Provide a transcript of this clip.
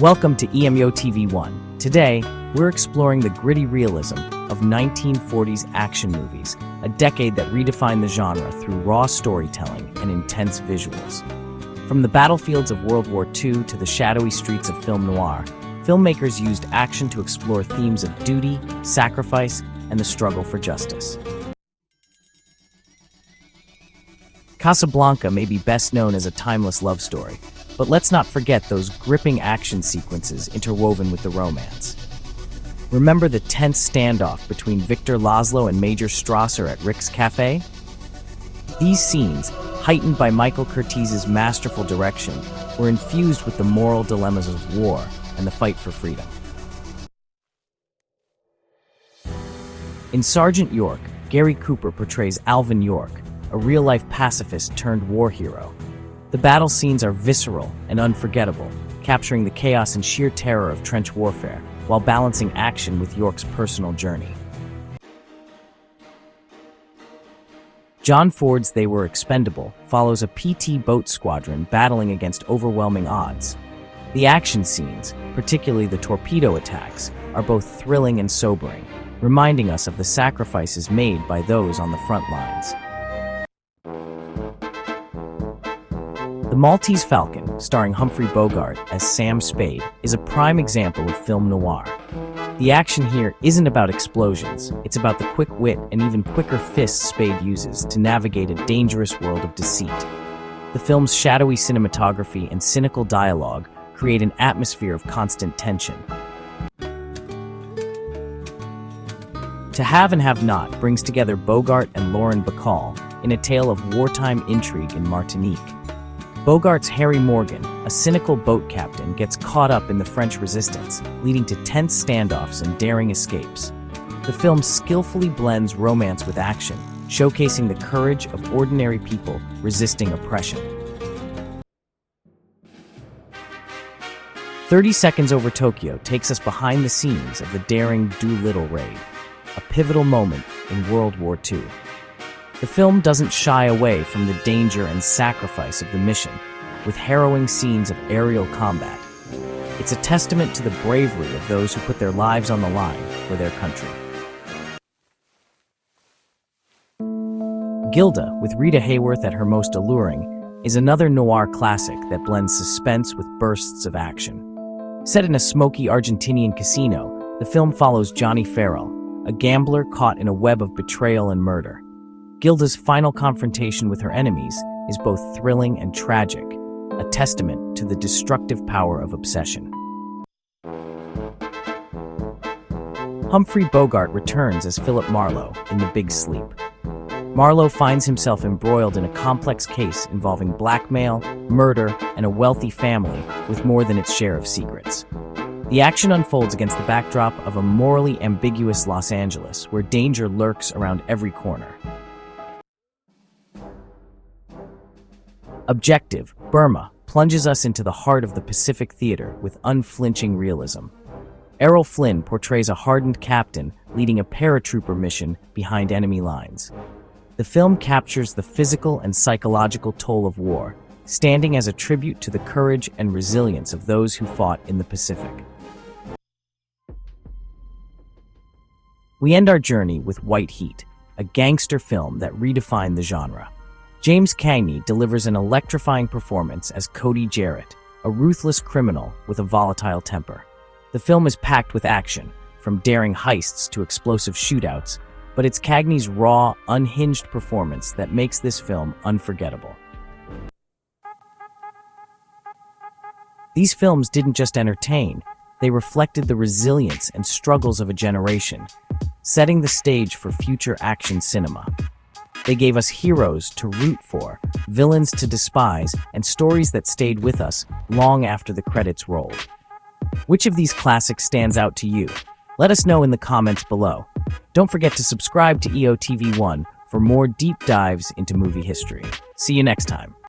Welcome to Emgotv1. Today, we're exploring the gritty realism of 1940s action movies, a decade that redefined the genre through raw storytelling and intense visuals. From the battlefields of World War II to the shadowy streets of film noir, filmmakers used action to explore themes of duty, sacrifice, and the struggle for justice. Casablanca may be best known as a timeless love story, but let's not forget those gripping action sequences interwoven with the romance. Remember the tense standoff between Victor Laszlo and Major Strasser at Rick's Cafe? These scenes, heightened by Michael Curtiz's masterful direction, were infused with the moral dilemmas of war and the fight for freedom. In Sergeant York, Gary Cooper portrays Alvin York, a real-life pacifist turned war hero. The battle scenes are visceral and unforgettable, capturing the chaos and sheer terror of trench warfare, while balancing action with York's personal journey. John Ford's They Were Expendable follows a PT boat squadron battling against overwhelming odds. The action scenes, particularly the torpedo attacks, are both thrilling and sobering, reminding us of the sacrifices made by those on the front lines. The Maltese Falcon, starring Humphrey Bogart as Sam Spade, is a prime example of film noir. The action here isn't about explosions, it's about the quick wit and even quicker fists Spade uses to navigate a dangerous world of deceit. The film's shadowy cinematography and cynical dialogue create an atmosphere of constant tension. To Have and Have Not brings together Bogart and Lauren Bacall in a tale of wartime intrigue in Martinique. Bogart's Harry Morgan, a cynical boat captain, gets caught up in the French resistance, leading to tense standoffs and daring escapes. The film skillfully blends romance with action, showcasing the courage of ordinary people resisting oppression. 30 Seconds Over Tokyo takes us behind the scenes of the daring Doolittle raid, a pivotal moment in World War II. The film doesn't shy away from the danger and sacrifice of the mission, with harrowing scenes of aerial combat. It's a testament to the bravery of those who put their lives on the line for their country. Gilda, with Rita Hayworth at her most alluring, is another noir classic that blends suspense with bursts of action. Set in a smoky Argentinian casino, the film follows Johnny Farrell, a gambler caught in a web of betrayal and murder. Gilda's final confrontation with her enemies is both thrilling and tragic, a testament to the destructive power of obsession. Humphrey Bogart returns as Philip Marlowe in The Big Sleep. Marlowe finds himself embroiled in a complex case involving blackmail, murder, and a wealthy family with more than its share of secrets. The action unfolds against the backdrop of a morally ambiguous Los Angeles, where danger lurks around every corner. Objective, Burma, plunges us into the heart of the Pacific Theater with unflinching realism. Errol Flynn portrays a hardened captain leading a paratrooper mission behind enemy lines. The film captures the physical and psychological toll of war, standing as a tribute to the courage and resilience of those who fought in the Pacific. We end our journey with White Heat, a gangster film that redefined the genre. James Cagney delivers an electrifying performance as Cody Jarrett, a ruthless criminal with a volatile temper. The film is packed with action, from daring heists to explosive shootouts, but it's Cagney's raw, unhinged performance that makes this film unforgettable. These films didn't just entertain, they reflected the resilience and struggles of a generation, setting the stage for future action cinema. They gave us heroes to root for, villains to despise, and stories that stayed with us long after the credits rolled. Which of these classics stands out to you? Let us know in the comments below. Don't forget to subscribe to EOTV1 for more deep dives into movie history. See you next time.